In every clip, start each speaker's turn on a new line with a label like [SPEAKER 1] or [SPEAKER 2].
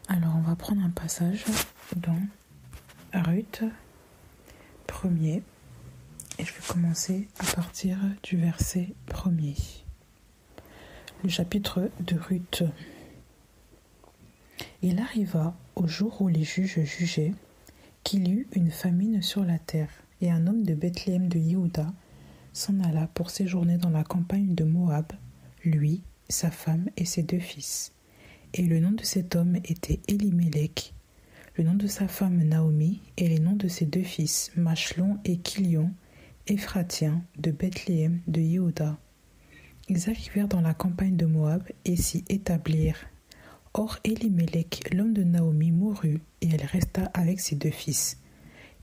[SPEAKER 1] Alors, on va prendre un passage dans Ruth 1er et je vais commencer à partir du verset 1er. Le chapitre de Ruth. Il arriva au jour où les juges jugeaient qu'il y eut une famine sur la terre, et un homme de Bethléem de Yehuda s'en alla pour séjourner dans la campagne de Moab, lui, sa femme et ses 2 fils. Et le nom de cet homme était Élimélec, le nom de sa femme Naomi, et les noms de ses 2 fils, Machlon et Kilion, Éphratiens de Bethléem de Yehuda. Ils arrivèrent dans la campagne de Moab et s'y établirent. Or Élimélec, l'homme de Naomi, mourut, et elle resta avec ses 2 fils.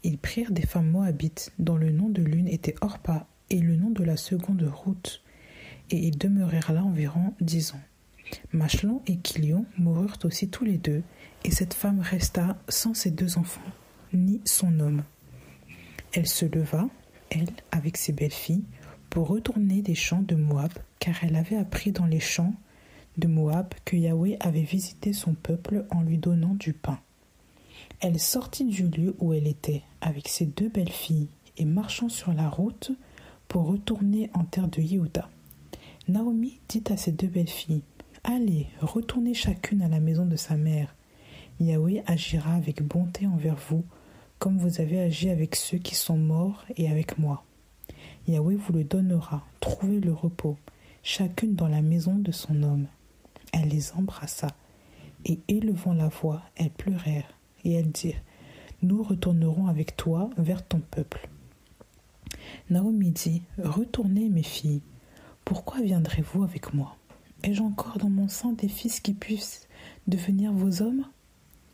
[SPEAKER 1] Ils prirent des femmes moabites, dont le nom de l'une était Orpa, et le nom de la seconde Ruth, et ils demeurèrent là environ 10 ans. Machlon et Kilion moururent aussi tous les 2, et cette femme resta sans ses 2 enfants, ni son homme. Elle se leva, elle, avec ses belles-filles, pour retourner des champs de Moab, car elle avait appris dans les champs de Moab que Yahweh avait visité son peuple en lui donnant du pain. Elle sortit du lieu où elle était, avec ses 2 belles-filles, et marchant sur la route pour retourner en terre de Yehuda. Naomi dit à ses 2 belles-filles, « Allez, retournez chacune à la maison de sa mère. Yahweh agira avec bonté envers vous, comme vous avez agi avec ceux qui sont morts et avec moi. Yahweh vous le donnera, trouvez le repos, chacune dans la maison de son homme. » Elle les embrassa, et élevant la voix, elles pleurèrent, et elles dirent, « Nous retournerons avec toi vers ton peuple. » Naomi dit, « Retournez, mes filles, pourquoi viendrez-vous avec moi? Ai-je encore dans mon sein des fils qui puissent devenir vos hommes?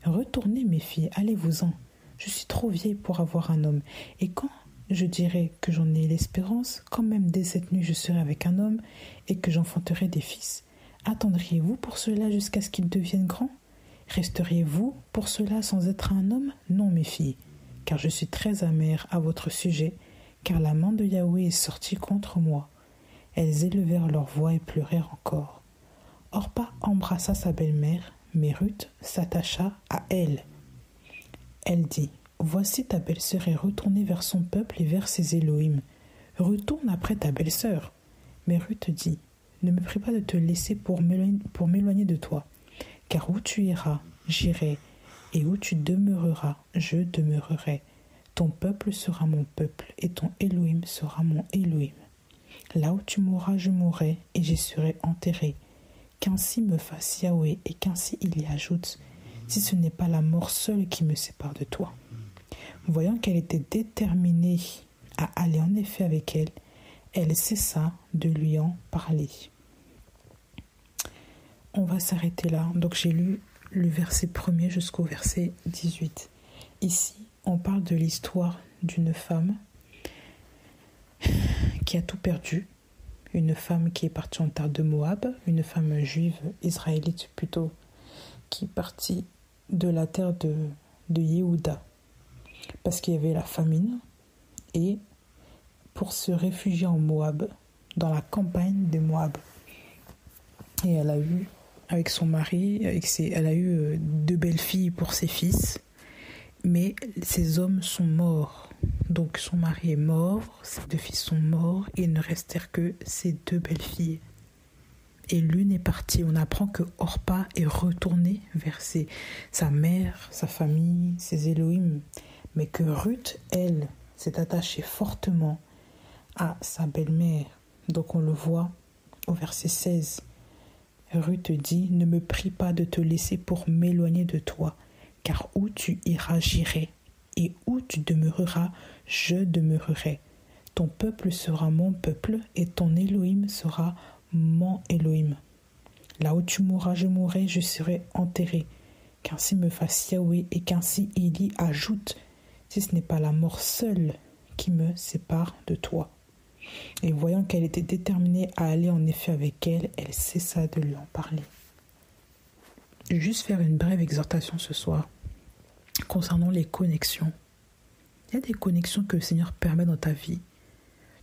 [SPEAKER 1] Retournez, mes filles, allez-vous-en. Je suis trop vieille pour avoir un homme, et quand je dirai que j'en ai l'espérance, quand même dès cette nuit je serai avec un homme, et que j'enfanterai des fils, attendriez-vous pour cela jusqu'à ce qu'ils deviennent grands? Resteriez-vous pour cela sans être un homme? Non, mes filles, car je suis très amère à votre sujet, car la main de Yahweh est sortie contre moi. » Elles élevèrent leur voix et pleurèrent encore. Orpa embrassa sa belle-mère, mais Ruth s'attacha à elle. Elle dit, « Voici ta belle-sœur est retournée vers son peuple et vers ses Élohim. Retourne après ta belle-sœur. » Mais Ruth dit, « Ne me prie pas de te laisser pour m'éloigner de toi, car où tu iras, j'irai, et où tu demeureras, je demeurerai. Ton peuple sera mon peuple, et ton Élohim sera mon Élohim. Là où tu mourras, je mourrai, et j'y serai enterré. Qu'ainsi me fasse Yahweh, et qu'ainsi il y ajoute, si ce n'est pas la mort seule qui me sépare de toi. » Voyant qu'elle était déterminée à aller en effet avec elle, elle cessa de lui en parler. On va s'arrêter là. Donc j'ai lu le verset 1er jusqu'au verset 18. Ici, on parle de l'histoire d'une femme qui a tout perdu, une femme qui est partie en terre de Moab, une femme juive, israélite plutôt, qui est partie de la terre de Yehuda, parce qu'il y avait la famine, et pour se réfugier en Moab, dans la campagne de Moab. Et elle a eu, avec son mari, elle a eu 2 belles filles pour ses fils, mais ces hommes sont morts. Donc son mari est mort, ses 2 fils sont morts, et il ne restèrent que ces 2 belles filles. Et l'une est partie. On apprend que Orpa est retournée vers sa mère, sa famille, ses Élohim, mais que Ruth, elle, s'est attachée fortement à sa belle-mère. Donc on le voit au verset 16. Ruth dit, « Ne me prie pas de te laisser pour m'éloigner de toi, car où tu iras, j'irai, et où tu demeureras, je demeurerai. Ton peuple sera mon peuple, et ton Élohim sera mon Élohim. Là où tu mourras, je mourrai, je serai enterré. Qu'ainsi me fasse Yahweh, et qu'ainsi il y ajoute, si ce n'est pas la mort seule qui me sépare de toi. » Et voyant qu'elle était déterminée à aller en effet avec elle, elle cessa de lui en parler. Je vais juste faire une brève exhortation ce soir concernant les connexions. Il y a des connexions que le Seigneur permet dans ta vie.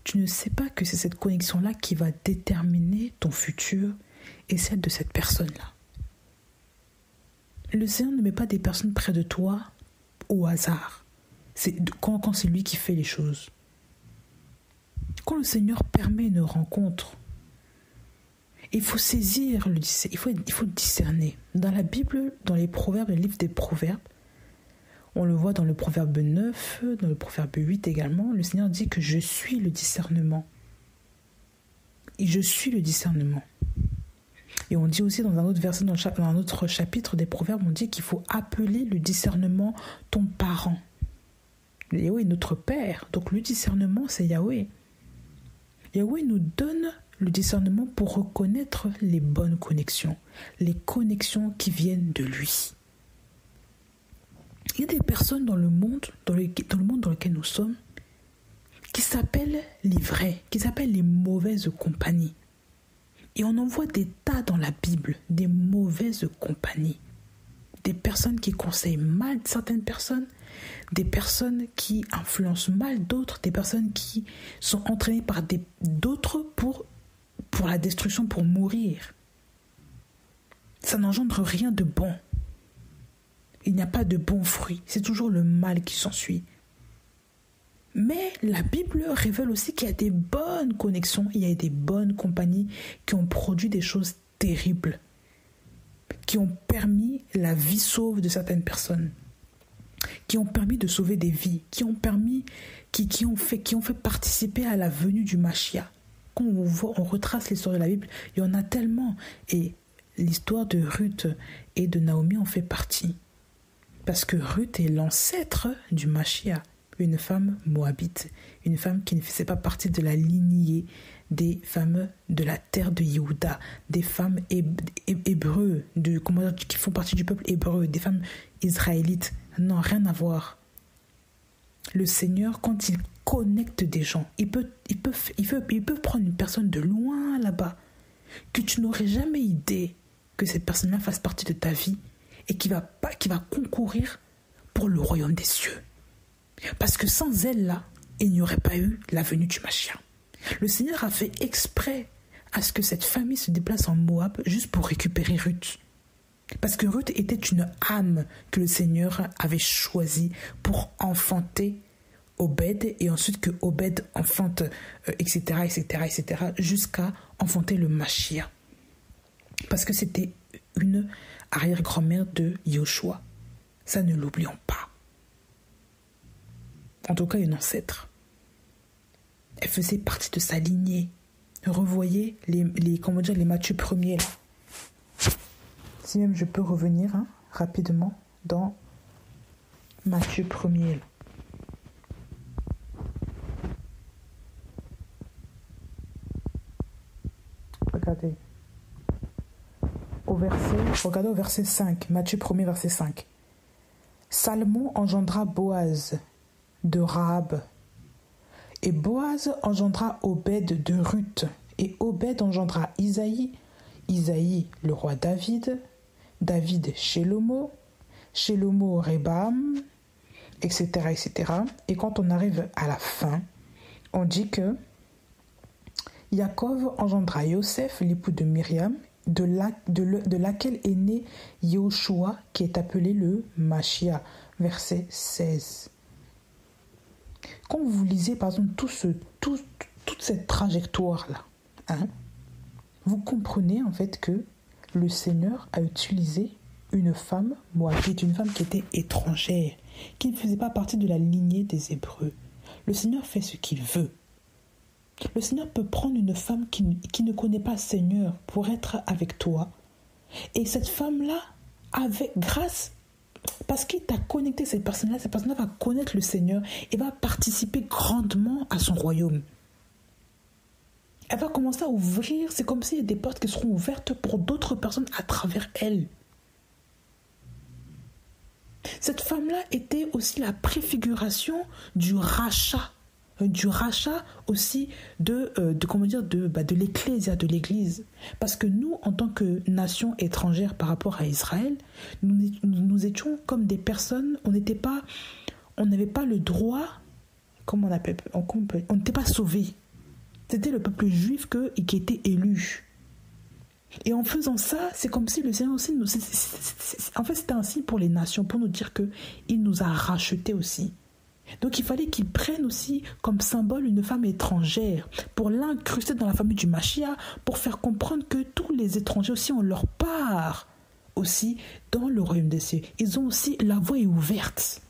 [SPEAKER 1] Tu ne sais pas que c'est cette connexion-là qui va déterminer ton futur et celle de cette personne-là. le Seigneur ne met pas des personnes près de toi au hasard. C'est quand c'est lui qui fait les choses. Quand le Seigneur permet une rencontre, il faut saisir, il faut discerner. Dans la Bible, dans les proverbes, le livre des proverbes, on le voit dans le proverbe 9, dans le proverbe 8 également, le Seigneur dit que je suis le discernement. Et je suis le discernement. Et on dit aussi dans un autre verset, dans un autre chapitre des proverbes, on dit qu'il faut appeler le discernement ton parent. Yahweh est notre Père, donc le discernement c'est Yahweh. Yahweh nous donne le discernement pour reconnaître les bonnes connexions, les connexions qui viennent de lui. Il y a des personnes dans le monde dans lequel nous sommes qui s'appellent les vrais, qui s'appellent les mauvaises compagnies. Et on en voit des tas dans la Bible, des mauvaises compagnies. Des personnes qui conseillent mal certaines personnes, des personnes qui influencent mal d'autres, des personnes qui sont entraînées par d'autres pour la destruction, pour mourir. Ça n'engendre rien de bon. Il n'y a pas de bons fruits, c'est toujours le mal qui s'ensuit. Mais la Bible révèle aussi qu'il y a des bonnes connexions, il y a des bonnes compagnies qui ont produit des choses terribles, qui ont permis la vie sauve de certaines personnes, qui ont permis de sauver des vies, qui ont fait participer à la venue du Mashiach. Quand on retrace l'histoire de la Bible, il y en a tellement. Et l'histoire de Ruth et de Naomi en fait partie. Parce que Ruth est l'ancêtre du Mashiach. Une femme moabite, une femme qui ne faisait pas partie de la lignée des femmes de la terre de Yehuda, des femmes hébreux, qui font partie du peuple hébreu, des femmes israélites. Non, rien à voir. Le Seigneur, quand il connecte des gens, il peut prendre une personne de loin là-bas, que tu n'aurais jamais idée que cette personne-là fasse partie de ta vie et qui va concourir pour le royaume des cieux. Parce que sans elle là, il n'y aurait pas eu la venue du Mashiach. Le Seigneur a fait exprès à ce que cette famille se déplace en Moab juste pour récupérer Ruth. Parce que Ruth était une âme que le Seigneur avait choisie pour enfanter Obed, et ensuite que Obed enfante, etc., jusqu'à enfanter le Mashiach. Parce que c'était une arrière-grand-mère de Yoshua. Ça, ne l'oublions pas. En tout cas, une ancêtre. Elle faisait partie de sa lignée. Revoyez les Matthieu 1er là. Si même je peux revenir rapidement dans Matthieu 1er là. Regardez au verset 5, Matthieu 1er verset 5. Salmon engendra Boaz de Rahab, et Boaz engendra Obed de Ruth, et Obed engendra Isaïe, Isaïe le roi David, David Shelomo, Shelomo Rebaam, etc. Et quand on arrive à la fin, on dit que Yaakov engendra Yosef, l'époux de Myriam, de laquelle est né Yehoshua, qui est appelé le Mashiach, verset 16. Quand vous lisez par exemple toute cette trajectoire-là, vous comprenez en fait que le Seigneur a utilisé une femme moabite, une femme qui était étrangère, qui ne faisait pas partie de la lignée des Hébreux. Le Seigneur fait ce qu'il veut. Le Seigneur peut prendre une femme qui ne connaît pas le Seigneur pour être avec toi. Et cette femme-là, parce qu'il t'a connecté cette personne-là va connaître le Seigneur et va participer grandement à son royaume. Elle va commencer à ouvrir, c'est comme s'il y a des portes qui seront ouvertes pour d'autres personnes à travers elle. Cette femme-là était aussi la préfiguration du rachat aussi de l'ecclésia, de l'église. Parce que nous, en tant que nation étrangère par rapport à Israël, nous étions comme des personnes, on n'avait pas le droit, on n'était pas sauvés. C'était le peuple juif qui était élu. Et en faisant ça, c'est comme si le Seigneur aussi nous... En fait, c'était un signe pour les nations, pour nous dire qu'il nous a rachetés aussi. Donc il fallait qu'ils prennent aussi comme symbole une femme étrangère pour l'incruster dans la famille du Mashiach, pour faire comprendre que tous les étrangers aussi ont leur part aussi dans le royaume des cieux. Ils ont aussi, la voie est ouverte.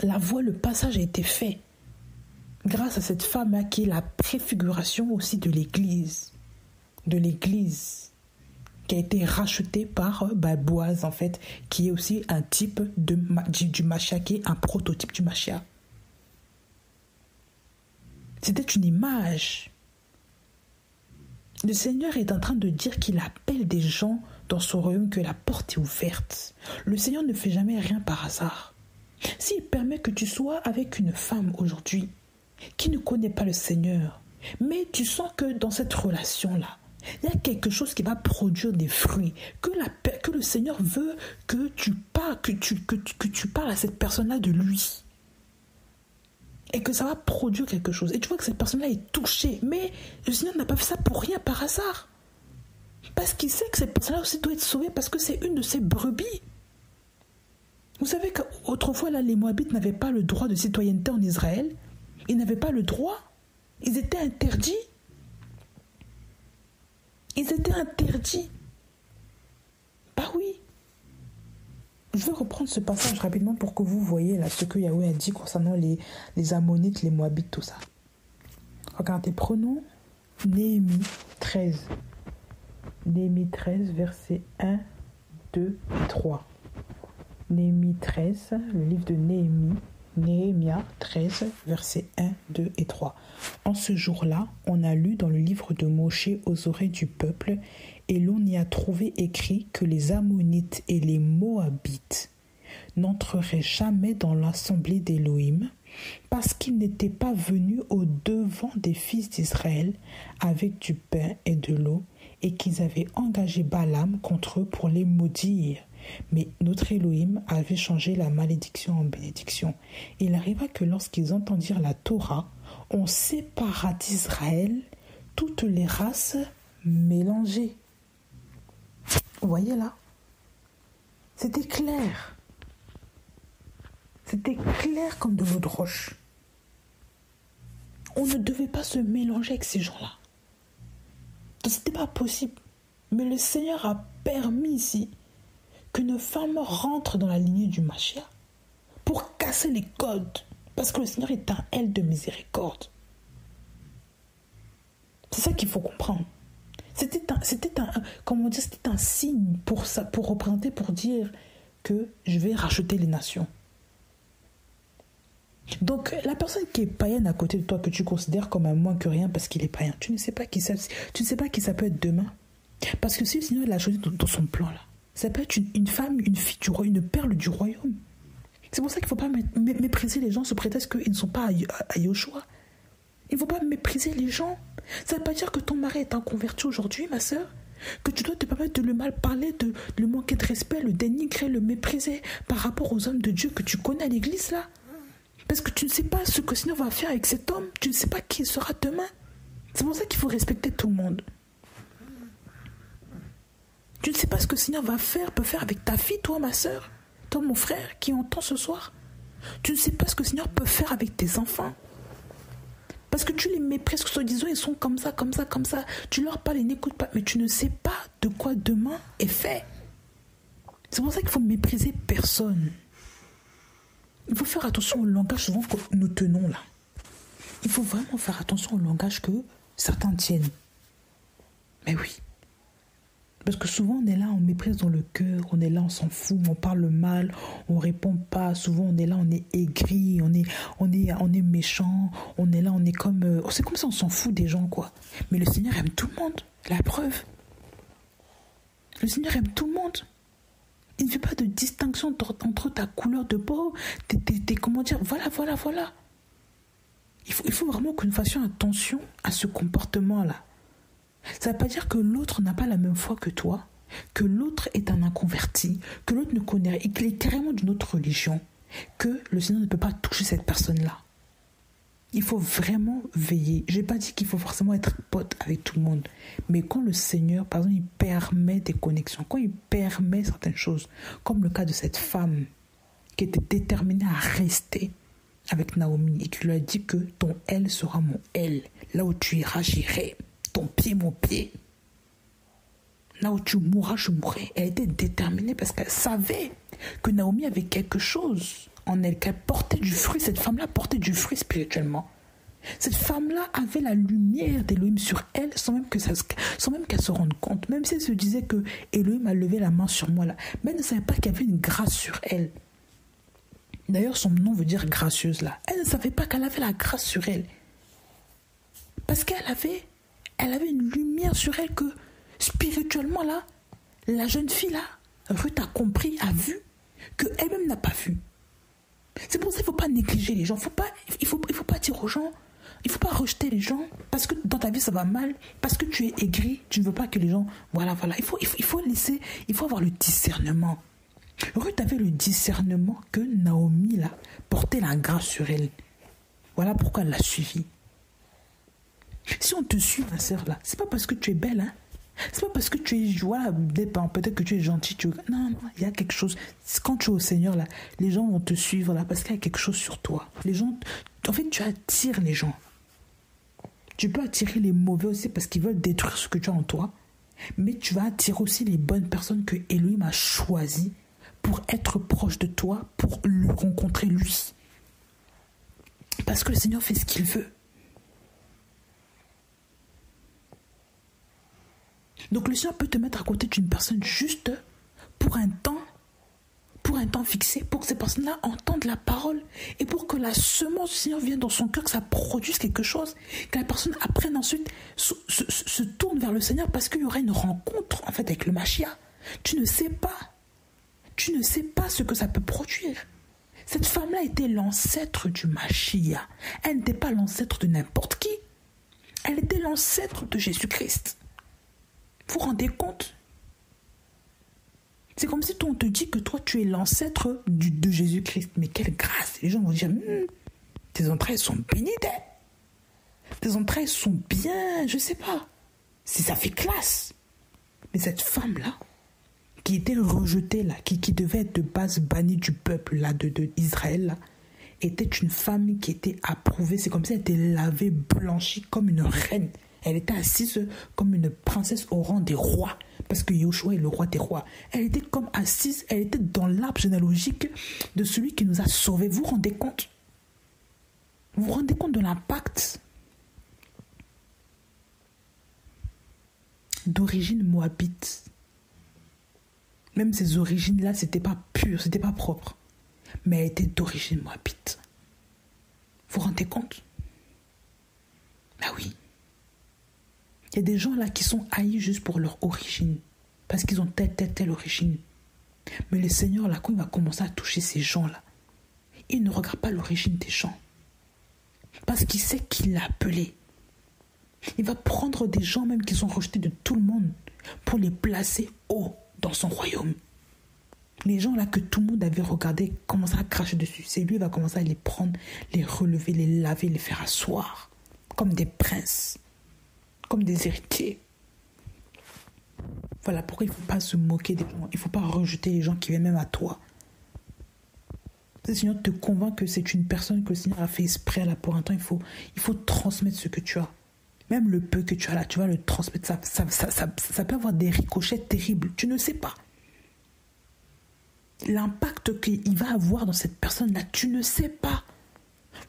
[SPEAKER 1] La voie, le passage a été fait grâce à cette femme qui est la préfiguration aussi de l'Église. De l'Église qui a été rachetée par Boaz, en fait, qui est aussi un type du Mashiach, qui est un prototype du Mashiach. C'était une image. Le Seigneur est en train de dire qu'il appelle des gens dans son royaume, que la porte est ouverte. Le Seigneur ne fait jamais rien par hasard. S'il permet que tu sois avec une femme aujourd'hui qui ne connaît pas le Seigneur, mais tu sens que dans cette relation-là, il y a quelque chose qui va produire des fruits, que le Seigneur veut que tu parles, que tu parles à cette personne-là de lui. Et que ça va produire quelque chose. Et tu vois que cette personne-là est touchée. Mais le Seigneur n'a pas fait ça pour rien, par hasard. Parce qu'il sait que cette personne-là aussi doit être sauvée, parce que c'est une de ses brebis. Vous savez qu'autrefois, là, les Moabites n'avaient pas le droit de citoyenneté en Israël. Ils n'avaient pas le droit. Ils étaient interdits. Ils étaient interdits. Bah oui. Je vais reprendre ce passage rapidement pour que vous voyez là ce que Yahweh a dit concernant les Ammonites, les Moabites, tout ça. Regardez, prenons Néhémie 13. Néhémie 13, versets 1, 2 et 3. Néhémie 13, le livre de Néhémia 13, versets 1, 2 et 3. En ce jour-là, on a lu dans le livre de Moshe aux oreilles du peuple, et l'on y a trouvé écrit que les Ammonites et les Moabites n'entreraient jamais dans l'assemblée d'Élohim, parce qu'ils n'étaient pas venus au devant des fils d'Israël avec du pain et de l'eau, et qu'ils avaient engagé Balaam contre eux pour les maudire. Mais notre Elohim avait changé la malédiction en bénédiction. Il arriva que lorsqu'ils entendirent la Torah, on sépara d'Israël toutes les races mélangées. Vous voyez là? C'était clair. C'était clair comme de l'eau de roche. On ne devait pas se mélanger avec ces gens-là. C'était pas possible. Mais le Seigneur a permis ici qu'une femme rentre dans la lignée du Mashiach pour casser les codes. Parce que le Seigneur est un aile de miséricorde. C'est ça qu'il faut comprendre. C'était un signe pour ça, pour représenter, pour dire que je vais racheter les nations. Donc, la personne qui est païenne à côté de toi, que tu considères comme un moins que rien parce qu'il est païen, tu ne sais pas qui ça peut être demain. Parce que si le Seigneur l'a choisi dans son plan là, ça peut être une femme, une fille du royaume, une perle du royaume. C'est pour ça qu'il ne faut pas mépriser les gens sous prétexte qu'ils ne sont pas à Yoshua. Il ne faut pas mépriser les gens. Ça ne veut pas dire que ton mari est inconverti aujourd'hui, ma sœur, que tu dois te permettre de le mal parler, de le manquer de respect, le dénigrer, le mépriser par rapport aux hommes de Dieu que tu connais à l'église là. Parce que tu ne sais pas ce que le Seigneur va faire avec cet homme. Tu ne sais pas qui il sera demain. C'est pour ça qu'il faut respecter tout le monde. Tu ne sais pas ce que le Seigneur peut faire avec ta fille, toi, ma sœur, toi, mon frère, qui entend ce soir. Tu ne sais pas ce que le Seigneur peut faire avec tes enfants. Parce que tu les méprises, soi-disant, ils sont comme ça. Tu leur parles, ils n'écoutent pas. Mais tu ne sais pas de quoi demain est fait. C'est pour ça qu'il faut mépriser personne. Il faut faire attention au langage souvent que nous tenons là. Il faut vraiment faire attention au langage que certains tiennent. Mais oui. Parce que souvent on est là, on méprise dans le cœur, on est là, on s'en fout, on parle mal, on répond pas. Souvent on est là, on est aigri, on est méchant, on est là, on est comme... c'est comme ça, on s'en fout des gens quoi. Mais le Seigneur aime tout le monde, la preuve. Le Seigneur aime tout le monde. Il ne fait pas de distinction entre ta couleur de peau, comment dire, voilà. Il faut vraiment que nous fassions attention à ce comportement-là. Ça ne veut pas dire que l'autre n'a pas la même foi que toi, que l'autre est un inconverti, que l'autre ne connaît rien, et qu'il est carrément d'une autre religion, que le Seigneur ne peut pas toucher cette personne-là. Il faut vraiment veiller. Je n'ai pas dit qu'il faut forcément être pote avec tout le monde. Mais quand le Seigneur, par exemple, il permet des connexions, quand il permet certaines choses, comme le cas de cette femme qui était déterminée à rester avec Naomi et qui lui a dit que ton elle sera mon elle. Là où tu iras, j'irai. Ton pied, mon pied. Là où tu mourras, je mourrai. Elle était déterminée parce qu'elle savait que Naomi avait quelque chose en elle, qu'elle portait du fruit. Cette femme-là portait du fruit spirituellement. Cette femme-là avait la lumière d'Élohim sur elle sans même qu'elle se rende compte. Même si elle se disait que Élohim a levé la main sur moi là. Mais elle ne savait pas qu'il y avait une grâce sur elle. D'ailleurs, son nom veut dire gracieuse là. Elle ne savait pas qu'elle avait la grâce sur elle. Parce qu'elle avait une lumière sur elle que spirituellement là, la jeune fille là, Ruth a compris, a vu, qu'elle-même n'a pas vu. C'est pour ça qu'il ne faut pas négliger les gens. Il faut pas dire aux gens, il ne faut pas rejeter les gens parce que dans ta vie ça va mal, parce que tu es aigri, tu ne veux pas que les gens... Voilà. Il faut avoir le discernement. Ruth avait le discernement que Naomi là, portait la grâce sur elle. Voilà pourquoi elle l'a suivie. Si on te suit, ma sœur là, c'est pas parce que tu es belle, hein. C'est pas parce que tu es, voilà, peut-être que tu es gentil. Non, il y a quelque chose. Quand tu es au Seigneur, là, les gens vont te suivre là parce qu'il y a quelque chose sur toi. Les gens, en fait, tu attires les gens. Tu peux attirer les mauvais aussi parce qu'ils veulent détruire ce que tu as en toi. Mais tu vas attirer aussi les bonnes personnes que Elohim a choisies pour être proche de toi, pour le rencontrer lui. Parce que le Seigneur fait ce qu'il veut. Donc le Seigneur peut te mettre à côté d'une personne juste pour un temps fixé, pour que ces personnes-là entendent la parole et pour que la semence du Seigneur vienne dans son cœur, que ça produise quelque chose, que la personne apprenne ensuite, se tourne vers le Seigneur parce qu'il y aura une rencontre en fait avec le Mashiach. Tu ne sais pas ce que ça peut produire. Cette femme-là était l'ancêtre du Mashiach. Elle n'était pas l'ancêtre de n'importe qui. Elle était l'ancêtre de Jésus-Christ. Vous vous rendez compte? C'est comme si on te dit que toi, tu es l'ancêtre de Jésus-Christ. Mais quelle grâce! Les gens vont dire, tes entrailles sont bénies. Tes entrailles sont bien, je sais pas. Si ça fait classe. Mais cette femme-là, qui était rejetée, là, qui devait être de base bannie du peuple là, de Israël, là, était une femme qui était approuvée. C'est comme si elle était lavée, blanchie comme une reine. Elle était assise comme une princesse au rang des rois. Parce que Yahushua est le roi des rois. Elle était comme assise, elle était dans l'arbre généalogique de celui qui nous a sauvés. Vous vous rendez compte? Vous vous rendez compte de l'impact? D'origine moabite. Même ces origines-là, c'était pas pur, c'était pas propre. Mais elle était d'origine moabite. Vous vous rendez compte? Ah oui. Il y a des gens là qui sont haïs juste pour leur origine. Parce qu'ils ont telle origine. Mais le Seigneur là, quand il va commencer à toucher ces gens-là, il ne regarde pas l'origine des gens. Parce qu'il sait qu'il l'a appelé. Il va prendre des gens même qui sont rejetés de tout le monde pour les placer haut dans son royaume. Les gens là que tout le monde avait regardé commencer à cracher dessus. C'est lui qui va commencer à les prendre, les relever, les laver, les faire asseoir. Comme des princes. Comme des héritiers. Voilà pourquoi il ne faut pas se moquer des gens. Il ne faut pas rejeter les gens qui viennent même à toi. Si le Seigneur te convainc que c'est une personne que le Seigneur a fait exprès là pour un temps, il faut transmettre ce que tu as. Même le peu que tu as là, tu vas le transmettre. Ça peut avoir des ricochets terribles. Tu ne sais pas. L'impact qu'il va avoir dans cette personne-là, tu ne sais pas.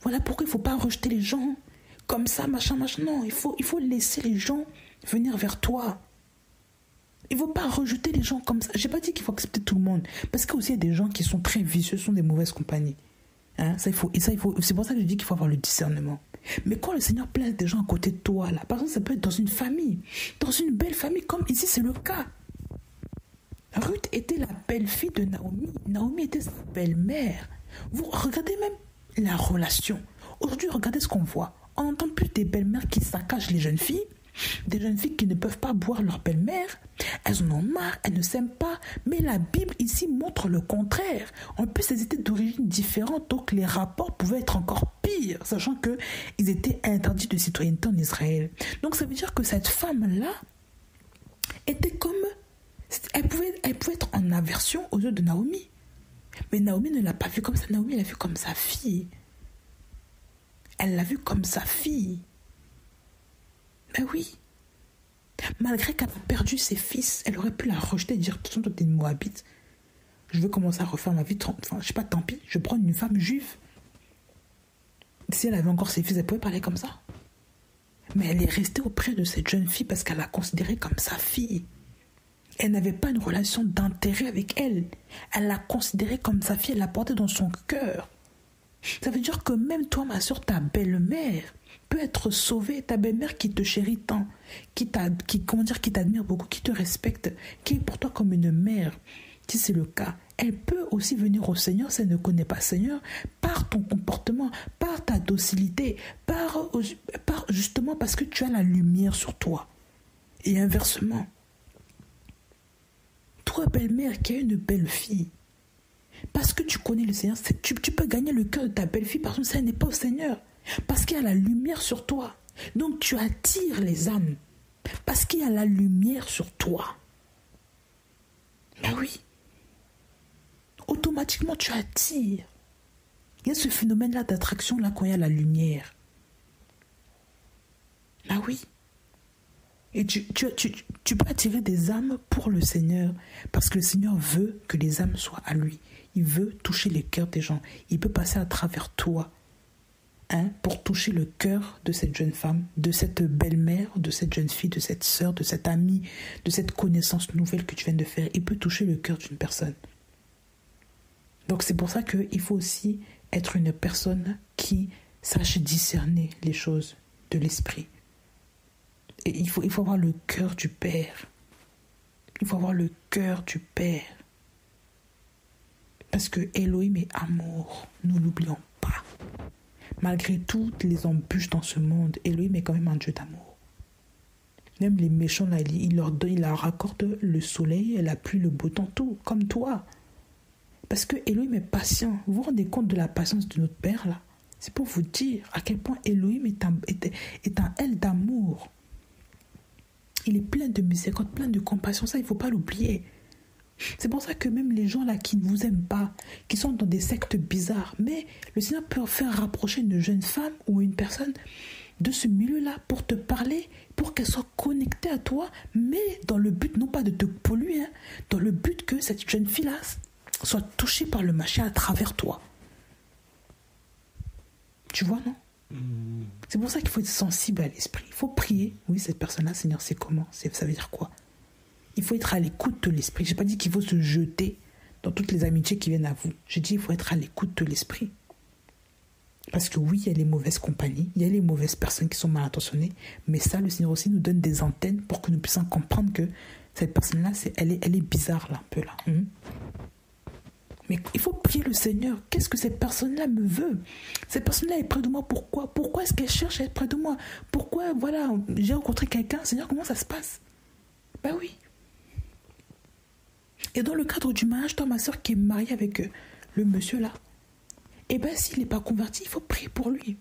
[SPEAKER 1] Voilà pourquoi il ne faut pas rejeter les gens. Comme ça, machin. Non, il faut laisser les gens venir vers toi. Il ne faut pas rejeter les gens comme ça. Je n'ai pas dit qu'il faut accepter tout le monde. Parce qu'il y a aussi des gens qui sont très vicieux, sont des mauvaises compagnies. Hein? C'est pour ça que je dis qu'il faut avoir le discernement. Mais quand le Seigneur place des gens à côté de toi, là, par exemple, ça peut être dans une famille, dans une belle famille, comme ici c'est le cas. Ruth était la belle-fille de Naomi. Naomi était sa belle-mère. Vous regardez même la relation. Aujourd'hui, regardez ce qu'on voit. On n'entend plus des belles-mères qui saccagent les jeunes filles. Des jeunes filles qui ne peuvent pas boire leur belle-mère, elles en ont marre, elles ne s'aiment pas. Mais la Bible ici montre le contraire. En plus, elles étaient d'origine différente, donc les rapports pouvaient être encore pires, sachant qu'ils étaient interdits de citoyenneté en Israël. Donc ça veut dire que cette femme-là était comme... Elle pouvait être en aversion aux yeux de Naomi. Mais Naomi ne l'a pas vue comme ça. Naomi l'a vue comme sa fille. Elle l'a vue comme sa fille. Ben oui. Malgré qu'elle a perdu ses fils, elle aurait pu la rejeter et dire, de toute façon, toi, t'es une Moabite. Je veux commencer à refaire ma vie. Enfin, je sais pas, tant pis. Je prends une femme juive. Si elle avait encore ses fils, elle pouvait parler comme ça. Mais elle est restée auprès de cette jeune fille parce qu'elle l'a considérée comme sa fille. Elle n'avait pas une relation d'intérêt avec elle. Elle l'a considérée comme sa fille, elle l'a portée dans son cœur. Ça veut dire que même toi, ma soeur, ta belle-mère peut être sauvée. Ta belle-mère qui te chérit tant, qui t'admire beaucoup, qui te respecte, qui est pour toi comme une mère, si c'est le cas, elle peut aussi venir au Seigneur si elle ne connaît pas le Seigneur, par ton comportement, par ta docilité, par justement parce que tu as la lumière sur toi. Et inversement, toi, belle-mère qui a une belle-fille, parce que tu connais le Seigneur, tu peux gagner le cœur de ta belle-fille parce que ça n'est pas au Seigneur. Parce qu'il y a la lumière sur toi. Donc tu attires les âmes. Parce qu'il y a la lumière sur toi. Ben oui. Automatiquement tu attires. Il y a ce phénomène-là d'attraction là quand il y a la lumière. Ben oui. Et tu peux attirer des âmes pour le Seigneur. Parce que le Seigneur veut que les âmes soient à lui. Il veut toucher les cœurs des gens. Il peut passer à travers toi. Pour toucher le cœur de cette jeune femme, de cette belle-mère, de cette jeune fille, de cette sœur, de cette amie, de cette connaissance nouvelle que tu viens de faire. Il peut toucher le cœur d'une personne. Donc c'est pour ça qu'il faut aussi être une personne qui sache discerner les choses de l'esprit. Et il faut avoir le cœur du Père. Il faut avoir le cœur du Père. Parce que Elohim est amour. Nous l'oublions pas. Malgré toutes les embûches dans ce monde, Elohim est quand même un Dieu d'amour. Même les méchants, là, il leur accorde le soleil, la pluie, le beau temps, tout, comme toi. Parce que Elohim est patient. Vous vous rendez compte de la patience de notre Père, là? C'est pour vous dire à quel point Elohim est un elle d'amour. Il est plein de miséricorde, plein de compassion. Ça, il ne faut pas l'oublier. C'est pour ça que même les gens là qui ne vous aiment pas, qui sont dans des sectes bizarres, mais le Seigneur peut faire rapprocher une jeune femme ou une personne de ce milieu-là pour te parler, pour qu'elle soit connectée à toi, mais dans le but non pas de te polluer, dans le but que cette jeune fille-là soit touchée par le Mashiach à travers toi. Tu vois, non? C'est pour ça qu'il faut être sensible à l'esprit. Il faut prier. Oui, cette personne-là, Seigneur, c'est comment? Ça veut dire quoi? Il faut être à l'écoute de l'esprit. Je n'ai pas dit qu'il faut se jeter dans toutes les amitiés qui viennent à vous. J'ai dit qu'il faut être à l'écoute de l'esprit. Parce que oui, il y a les mauvaises compagnies, il y a les mauvaises personnes qui sont mal intentionnées, mais ça, le Seigneur aussi nous donne des antennes pour que nous puissions comprendre que cette personne-là, elle est bizarre, là, un peu là. Mais il faut prier le Seigneur. Qu'est-ce que cette personne-là me veut? Cette personne-là est près de moi. Pourquoi? Pourquoi est-ce qu'elle cherche à être près de moi? Pourquoi, voilà, j'ai rencontré quelqu'un. Seigneur, comment ça se passe? Ben oui. Et dans le cadre du mariage, toi, ma soeur, qui est mariée avec le monsieur là, eh bien, s'il n'est pas converti, il faut prier pour lui.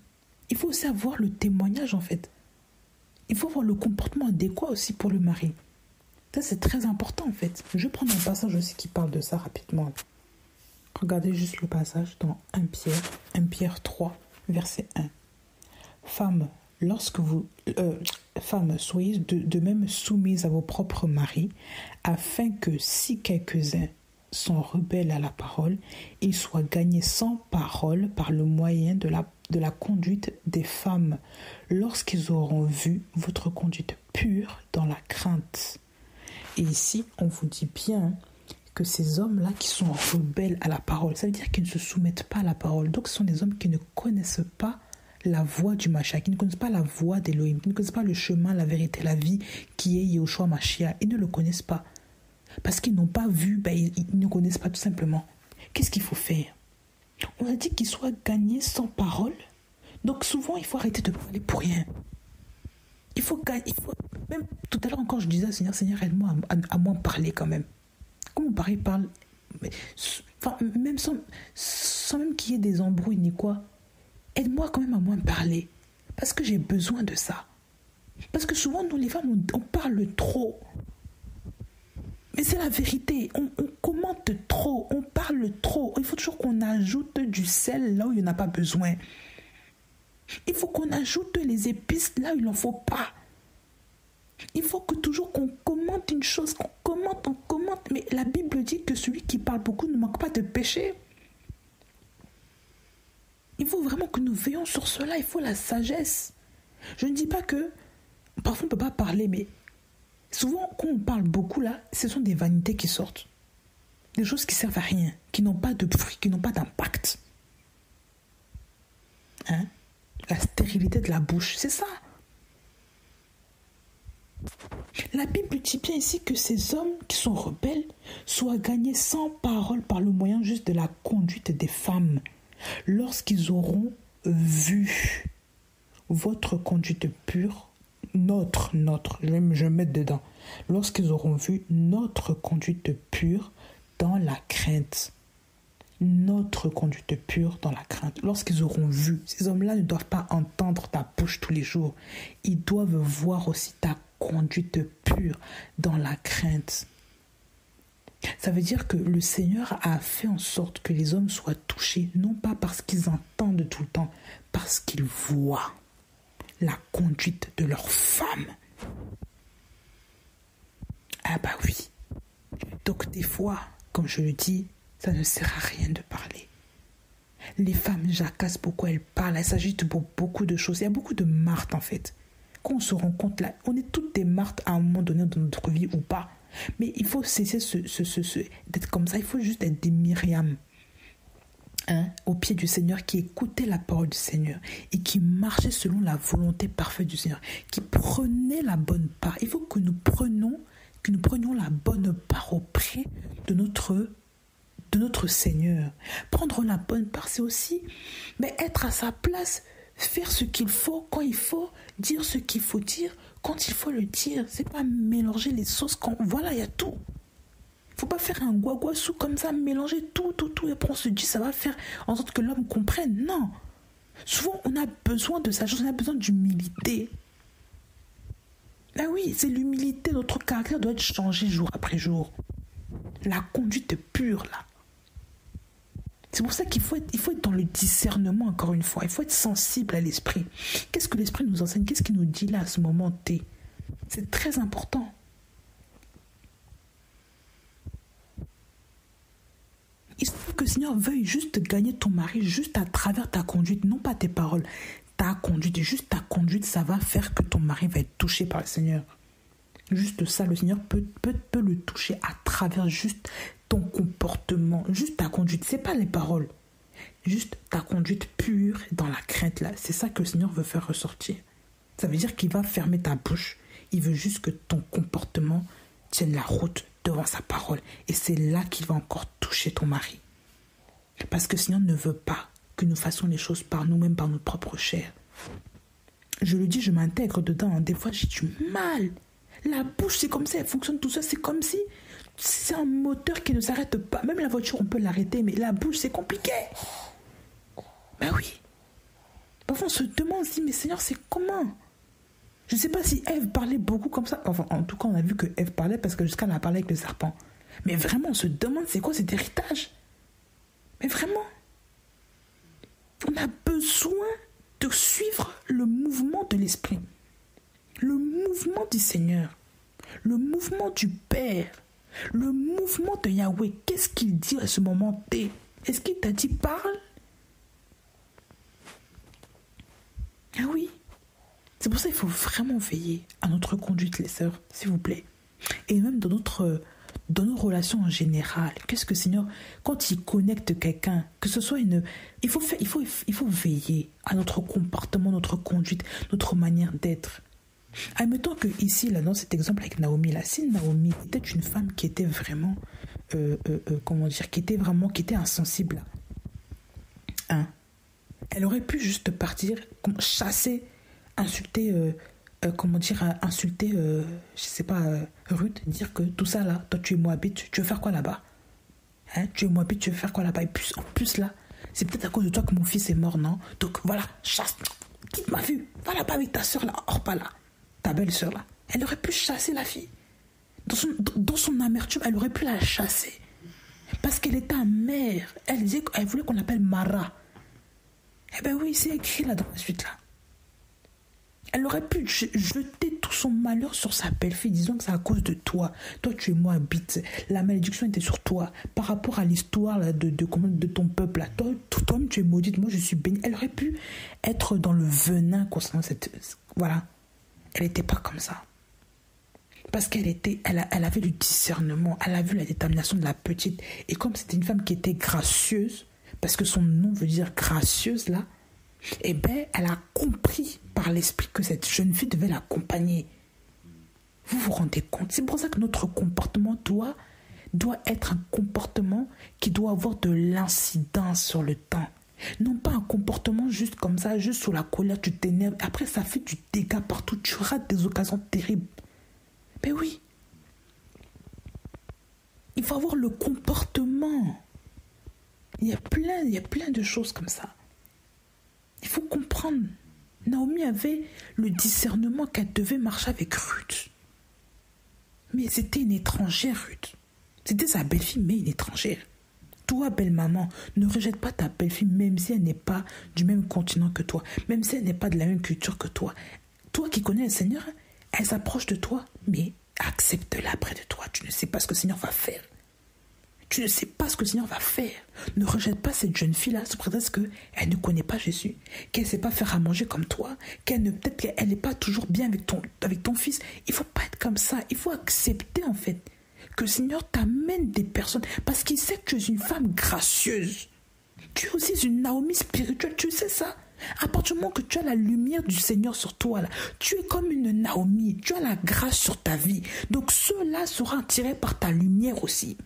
[SPEAKER 1] Il faut aussi avoir le témoignage, en fait. Il faut avoir le comportement adéquat aussi pour le mari. Ça, c'est très important, en fait. Je vais prendre un passage aussi qui parle de ça rapidement. Regardez juste le passage dans 1 Pierre 3, verset 1. Femmes, femmes, soyez de même soumises à vos propres maris, afin que si quelques-uns sont rebelles à la parole, ils soient gagnés sans parole par le moyen de la conduite des femmes, lorsqu'ils auront vu votre conduite pure dans la crainte. Et ici, on vous dit bien que ces hommes-là qui sont rebelles à la parole, ça veut dire qu'ils ne se soumettent pas à la parole. Donc, ce sont des hommes qui ne connaissent pas la voie du Mashiach, qui ne connaissent pas la voie d'Elohim, qui ne connaissent pas le chemin, la vérité, la vie, qui est Yahushua Mashiach. Ils ne le connaissent pas. Parce qu'ils n'ont pas vu, ils ne connaissent pas tout simplement. Qu'est-ce qu'il faut faire? On a dit qu'ils soient gagnés sans parole. Donc souvent, il faut arrêter de parler pour rien. Même tout à l'heure encore, je disais au Seigneur, Seigneur, aide-moi à moins parler quand même. Comme mon mari parle, même sans même qu'il y ait des embrouilles ni quoi, aide-moi quand même à moins parler. Parce que j'ai besoin de ça. Parce que souvent, nous les femmes, on parle trop. Mais c'est la vérité. On commente trop, on parle trop. Il faut toujours qu'on ajoute du sel là où il n'y en a pas besoin. Il faut qu'on ajoute les épices là où il n'en faut pas. Il faut que toujours qu'on commente une chose, qu'on commente, on commente. Mais la Bible dit que celui qui parle beaucoup ne manque pas de péché. Il faut vraiment que nous veillons sur cela. Il faut la sagesse. Je ne dis pas que parfois on ne peut pas parler, mais souvent quand on parle beaucoup là, ce sont des vanités qui sortent. Des choses qui servent à rien, qui n'ont pas de fruit, qui n'ont pas d'impact. La stérilité de la bouche, c'est ça. La Bible dit bien ici que ces hommes qui sont rebelles soient gagnés sans parole par le moyen juste de la conduite des femmes, lorsqu'ils auront vu votre conduite pure, notre, je vais mettre dedans, lorsqu'ils auront vu notre conduite pure dans la crainte. Notre conduite pure dans la crainte. Lorsqu'ils auront vu, ces hommes-là ne doivent pas entendre ta bouche tous les jours. Ils doivent voir aussi ta conduite pure dans la crainte. Ça veut dire que le Seigneur a fait en sorte que les hommes soient touchés, non pas parce qu'ils entendent tout le temps, parce qu'ils voient la conduite de leur femme. Ah bah oui. Donc des fois, comme je le dis, ça ne sert à rien de parler. Les femmes jacassent beaucoup, elles parlent, elles s'agitent pour beaucoup de choses. Il y a beaucoup de martes en fait. Quand on se rend compte là, on est toutes des martes à un moment donné dans notre vie ou pas. Mais il faut cesser d'être comme ça. Il faut juste être des Myriam au pied du Seigneur, qui écoutaient la parole du Seigneur et qui marchaient selon la volonté parfaite du Seigneur, qui prenaient la bonne part. Il faut que nous prenions la bonne part auprès de notre Seigneur. Prendre la bonne part, c'est aussi être à sa place, faire ce qu'il faut quand il faut, dire ce qu'il faut dire quand il faut le dire. C'est pas mélanger les sauces quand... Voilà, il y a tout. Faut pas faire un guaguassou comme ça, mélanger tout, et après on se dit ça va faire en sorte que l'homme comprenne. Non. Souvent, on a besoin de sagesse, on a besoin d'humilité. Ah oui, c'est l'humilité. Notre caractère doit être changé jour après jour. La conduite pure, là. C'est pour ça qu'il faut être dans le discernement, encore une fois. Il faut être sensible à l'esprit. Qu'est-ce que l'esprit nous enseigne? Qu'est-ce qu'il nous dit là à ce moment T? C'est très important. Il faut que le Seigneur veuille juste gagner ton mari juste à travers ta conduite, non pas tes paroles. Ta conduite, juste ta conduite, ça va faire que ton mari va être touché par le Seigneur. Juste ça, le Seigneur peut le toucher à travers juste ton comportement, juste ta conduite. C'est pas les paroles, juste ta conduite pure dans la crainte là. C'est ça que le Seigneur veut faire ressortir. Ça veut dire qu'il va fermer ta bouche. Il veut juste que ton comportement tienne la route devant sa parole. Et c'est là qu'il va encore toucher ton mari. Parce que le Seigneur ne veut pas que nous fassions les choses par nous-mêmes, par notre propre chair. Je le dis, je m'intègre dedans. Des fois, j'ai du mal. La bouche, c'est comme ça, elle fonctionne tout seul. C'est comme si c'est un moteur qui ne s'arrête pas. Même la voiture, on peut l'arrêter, mais la bouche, c'est compliqué. Ben oui. Parfois, on se demande, on se dit, mais Seigneur, c'est comment? Je ne sais pas si Ève parlait beaucoup comme ça. Enfin, en tout cas, on a vu que Ève parlait parce que jusqu'à elle a parlé avec le serpent. Mais vraiment, on se demande, c'est quoi cet héritage? Mais vraiment, on a besoin de suivre le mouvement de l'Esprit. Le mouvement du Seigneur. Le mouvement du Père. Le mouvement de Yahweh. Qu'est-ce qu'il dit à ce moment T? Est-ce qu'il t'a dit parle? Ah oui. C'est pour ça qu'il faut vraiment veiller à notre conduite, les sœurs, s'il vous plaît. Et même dans nos relations en général. Qu'est-ce que le Seigneur, quand il connecte quelqu'un, que ce soit il faut veiller à notre comportement, notre conduite, notre manière d'être. Admettons que ici, là, dans cet exemple avec Naomi, là, si Naomi était une femme qui était vraiment, qui était insensible, elle aurait pu juste partir, chasser, insulter insulter, je sais pas, Ruth, dire que tout ça là, toi tu es moabite, tu veux faire quoi là-bas? Hein, tu es moabite, tu veux faire quoi là-bas? Et puis, en plus là, c'est peut-être à cause de toi que mon fils est mort, non? Donc voilà, chasse, quitte ma vue, va là-bas avec ta soeur là, Orpa là, ta belle-soeur là. Elle aurait pu chasser la fille. Dans son amertume, elle aurait pu la chasser. Parce qu'elle était amère. Elle disait qu'elle voulait qu'on l'appelle Mara. Eh ben oui, c'est écrit là dans la suite là. Elle aurait pu jeter tout son malheur sur sa belle-fille, disant que c'est à cause de toi. Toi, tu es moabite. La malédiction était sur toi. Par rapport à l'histoire là, de ton peuple. Là. Toi, tu es maudite. Moi, je suis bénie. Elle aurait pu être dans le venin concernant cette... Voilà. Elle n'était pas comme ça. Parce elle avait du discernement. Elle a vu la détermination de la petite. Et comme c'était une femme qui était gracieuse, parce que son nom veut dire gracieuse, là, eh bien, elle a compris par l'esprit que cette jeune fille devait l'accompagner. Vous vous rendez compte? C'est pour ça que notre comportement doit être un comportement qui doit avoir de l'incidence sur le temps. Non pas un comportement juste comme ça, juste sous la colère, tu t'énerves. Après, ça fait du dégât partout. Tu rates des occasions terribles. Mais oui. Il faut avoir le comportement. Il y a plein de choses comme ça. Il faut comprendre. Naomi avait le discernement qu'elle devait marcher avec Ruth. Mais c'était une étrangère, Ruth. C'était sa belle-fille, mais une étrangère. Toi, belle-maman, ne rejette pas ta belle-fille, même si elle n'est pas du même continent que toi, même si elle n'est pas de la même culture que toi. Toi qui connais le Seigneur, elle s'approche de toi, mais accepte-la près de toi. Tu ne sais pas ce que le Seigneur va faire. Tu ne sais pas ce que le Seigneur va faire. Ne rejette pas cette jeune fille-là sous prétexte qu'elle ne connaît pas Jésus, qu'elle ne sait pas faire à manger comme toi, peut-être qu'elle n'est pas toujours bien avec ton fils. Il ne faut pas être comme ça. Il faut accepter en fait que le Seigneur t'amène des personnes parce qu'il sait que tu es une femme gracieuse. Tu es aussi une Naomi spirituelle, tu sais ça. À partir du moment que tu as la lumière du Seigneur sur toi, là, tu es comme une Naomi, tu as la grâce sur ta vie. Donc ceux-là seront attirés par ta lumière aussi.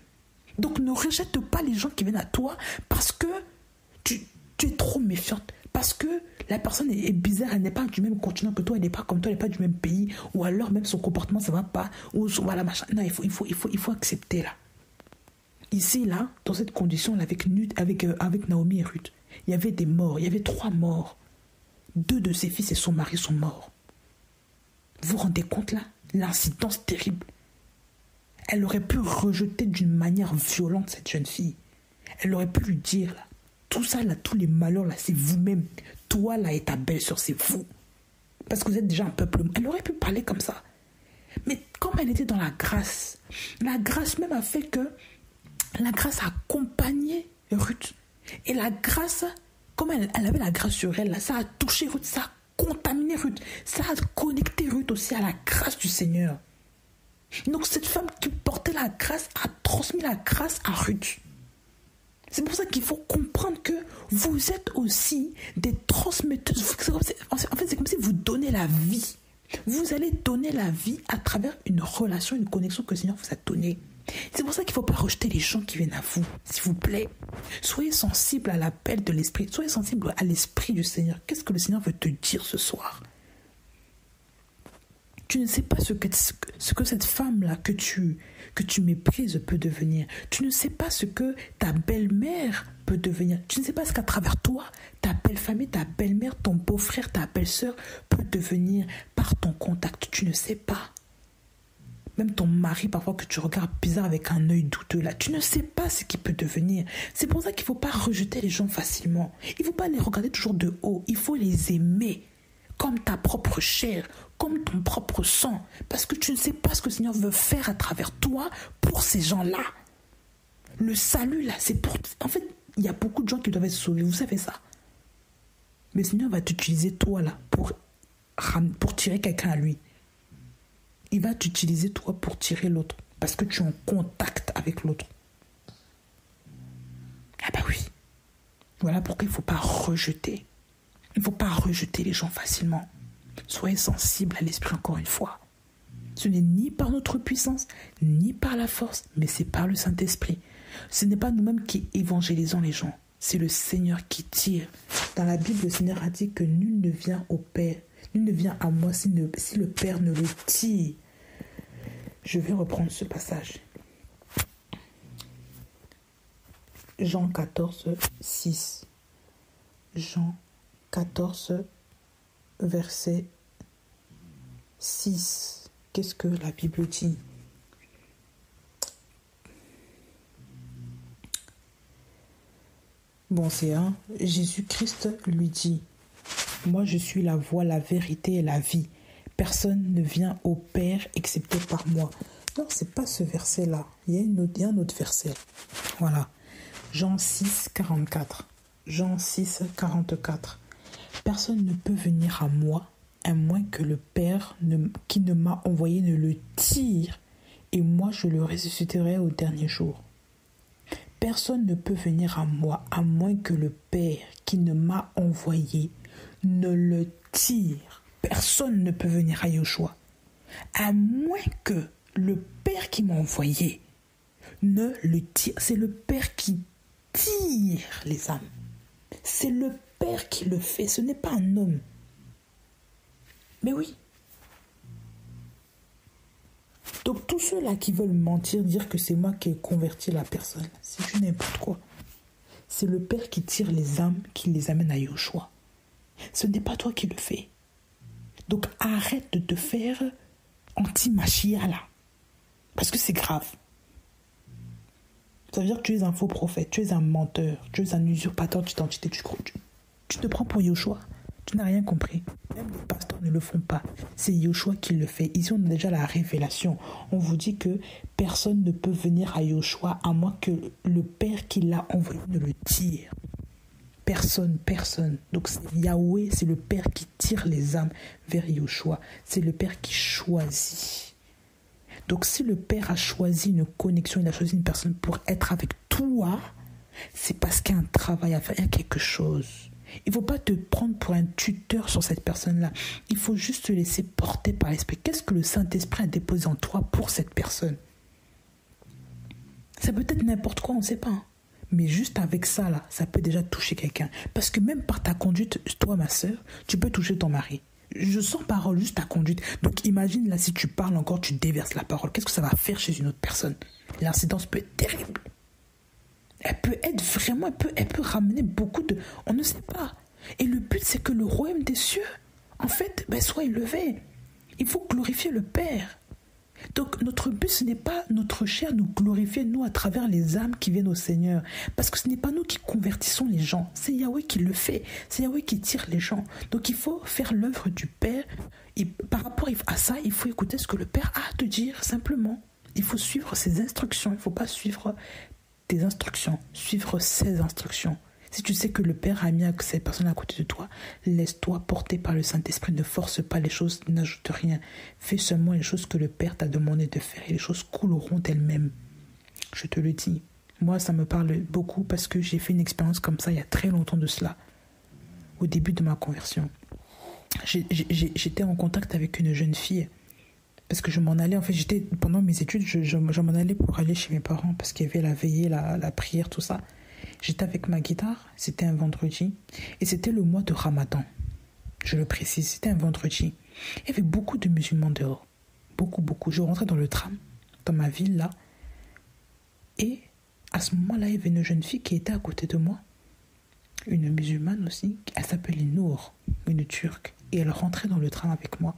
[SPEAKER 1] Donc ne rejette pas les gens qui viennent à toi parce que tu es trop méfiante. Parce que la personne est bizarre, elle n'est pas du même continent que toi, elle n'est pas comme toi, elle n'est pas du même pays. Ou alors même son comportement, ça ne va pas. Ou voilà, machin. Non, il faut accepter là. Ici, là, dans cette condition-là, avec Naomi et Ruth, il y avait des morts, il y avait 3 morts. 2 de ses fils et son mari sont morts. Vous vous rendez compte là? L'incidence terrible. Elle aurait pu rejeter d'une manière violente cette jeune fille. Elle aurait pu lui dire, là, tout ça, là, tous les malheurs, là, c'est vous-même. Toi, là, et ta belle-sœur, c'est vous. Parce que vous êtes déjà un peuple. Elle aurait pu parler comme ça. Mais comme elle était dans la grâce même a fait que la grâce a accompagné Ruth. Et la grâce, comme elle avait la grâce sur elle, là, ça a touché Ruth, ça a contaminé Ruth. Ça a connecté Ruth aussi à la grâce du Seigneur. Donc cette femme qui portait la grâce a transmis la grâce à Ruth. C'est pour ça qu'il faut comprendre que vous êtes aussi des transmetteuses. En fait, c'est comme si vous donnez la vie. Vous allez donner la vie à travers une relation, une connexion que le Seigneur vous a donnée. C'est pour ça qu'il ne faut pas rejeter les gens qui viennent à vous, s'il vous plaît. Soyez sensible à l'appel de l'Esprit. Soyez sensible à l'Esprit du Seigneur. Qu'est-ce que le Seigneur veut te dire ce soir? Tu ne sais pas ce que cette femme-là que tu méprises peut devenir. Tu ne sais pas ce que ta belle-mère peut devenir. Tu ne sais pas ce qu'à travers toi, ta belle-famille, ta belle-mère, ton beau-frère, ta belle-sœur peut devenir par ton contact. Tu ne sais pas. Même ton mari, parfois, que tu regardes bizarre avec un œil douteux, là, tu ne sais pas ce qu'il peut devenir. C'est pour ça qu'il ne faut pas rejeter les gens facilement. Il ne faut pas les regarder toujours de haut. Il faut les aimer comme ta propre chair, comme ton propre sang. Parce que tu ne sais pas ce que le Seigneur veut faire à travers toi pour ces gens-là. Le salut, là, c'est pour... En fait, il y a beaucoup de gens qui doivent être sauvés. Vous savez ça. Mais le Seigneur va t'utiliser, toi, là, pour tirer quelqu'un à lui. Il va t'utiliser, toi, pour tirer l'autre. Parce que tu es en contact avec l'autre. Ah bah oui. Voilà pourquoi il ne faut pas rejeter. Il ne faut pas rejeter les gens facilement. Soyez sensibles à l'esprit encore une fois. Ce n'est ni par notre puissance, ni par la force, mais c'est par le Saint-Esprit. Ce n'est pas nous-mêmes qui évangélisons les gens. C'est le Seigneur qui tire. Dans la Bible, le Seigneur a dit que nul ne vient au Père Nul ne vient à moi si le Père ne le tire. Je vais reprendre ce passage. Jean 14, 6. Jean 14, verset 6. Qu'est-ce que la Bible dit? Bon, c'est un. Jésus-Christ lui dit, « Moi, je suis la voie, la vérité et la vie. Personne ne vient au Père excepté par moi. » Non, c'est pas ce verset-là. Il y a un autre verset. Voilà. Jean 6, 44. Jean 6, 44. Personne ne peut venir à moi, à moins que le Père qui ne m'a envoyé ne le tire, et moi je le ressusciterai au dernier jour. Personne ne peut venir à moi, à moins que le Père qui ne m'a envoyé ne le tire. Personne ne peut venir à Yoshua, à moins que le Père qui m'a envoyé ne le tire. C'est le Père qui tire les âmes. C'est le Père qui le fait, ce n'est pas un homme. Mais oui. Donc tous ceux-là qui veulent mentir, dire que c'est moi qui ai converti la personne, c'est du n'importe quoi. C'est le Père qui tire les âmes, qui les amène à Yoshua. Ce n'est pas toi qui le fais. Donc arrête de te faire anti-machia là. Parce que c'est grave. Ça veut dire que tu es un faux prophète, tu es un menteur, tu es un usurpateur d'identité. Tu te prends pour Yoshua. Tu n'as rien compris. Même les pasteurs ne le font pas. C'est Yoshua qui le fait. Ici, on a déjà la révélation. On vous dit que personne ne peut venir à Yoshua à moins que le Père qui l'a envoyé ne le tire. Personne. Donc c'est Yahweh, c'est le Père qui tire les âmes vers Yoshua. C'est le Père qui choisit. Donc si le Père a choisi une connexion, il a choisi une personne pour être avec toi, c'est parce qu'il y a un travail à faire, il y a quelque chose. Il ne faut pas te prendre pour un tuteur sur cette personne-là. Il faut juste te laisser porter par l'Esprit. Qu'est-ce que le Saint-Esprit a déposé en toi pour cette personne? Ça peut être n'importe quoi, on ne sait pas. Mais juste avec ça, là, ça peut déjà toucher quelqu'un. Parce que même par ta conduite, toi, ma sœur, tu peux toucher ton mari. Je sens parole, juste ta conduite. Donc imagine là, si tu parles encore, tu déverses la parole. Qu'est-ce que ça va faire chez une autre personne? L'incidence peut être terrible. Elle peut être vraiment, elle peut ramener beaucoup de... On ne sait pas. Et le but, c'est que le royaume des cieux, en fait, soit élevé. Il faut glorifier le Père. Donc notre but, ce n'est pas notre chair nous glorifier, nous, à travers les âmes qui viennent au Seigneur. Parce que ce n'est pas nous qui convertissons les gens. C'est Yahweh qui le fait. C'est Yahweh qui tire les gens. Donc il faut faire l'œuvre du Père. Et par rapport à ça, il faut écouter ce que le Père a à te dire, simplement. Il faut suivre ses instructions. Il ne faut pas suivre tes instructions. Suivre ses instructions. Si tu sais que le Père a mis cette personne à côté de toi, laisse-toi porter par le Saint-Esprit. Ne force pas les choses, n'ajoute rien. Fais seulement les choses que le Père t'a demandé de faire et les choses couleront d'elles-mêmes. Je te le dis. Moi, ça me parle beaucoup parce que j'ai fait une expérience comme ça il y a très longtemps de cela. Au début de ma conversion. J'étais en contact avec une jeune fille parce que je m'en allais. En fait, pendant mes études, je m'en allais pour aller chez mes parents parce qu'il y avait la veillée, la prière, tout ça. J'étais avec ma guitare, c'était un vendredi, et c'était le mois de Ramadan. Je le précise, c'était un vendredi. Il y avait beaucoup de musulmans dehors. Beaucoup. Je rentrais dans le tram, dans ma ville là, et à ce moment-là, il y avait une jeune fille qui était à côté de moi, une musulmane aussi, elle s'appelait Nour, une turque, et elle rentrait dans le tram avec moi.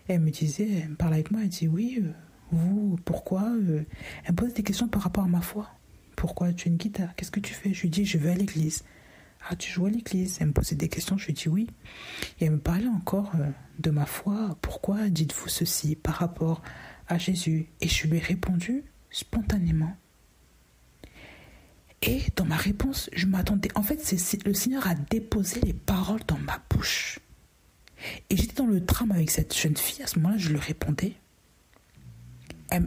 [SPEAKER 1] Et elle me parlait avec moi, elle dit, oui, vous, pourquoi Elle me posait des questions par rapport à ma foi. Pourquoi tu as une guitare? Qu'est-ce que tu fais? Je lui dis, je vais à l'église. Ah, tu joues à l'église? Elle me posait des questions, je lui dis oui. Et elle me parlait encore de ma foi. Pourquoi dites-vous ceci par rapport à Jésus? Et je lui ai répondu spontanément. Et dans ma réponse, je m'attendais. En fait, le Seigneur a déposé les paroles dans ma bouche. Et j'étais dans le tram avec cette jeune fille. À ce moment-là, je lui répondais.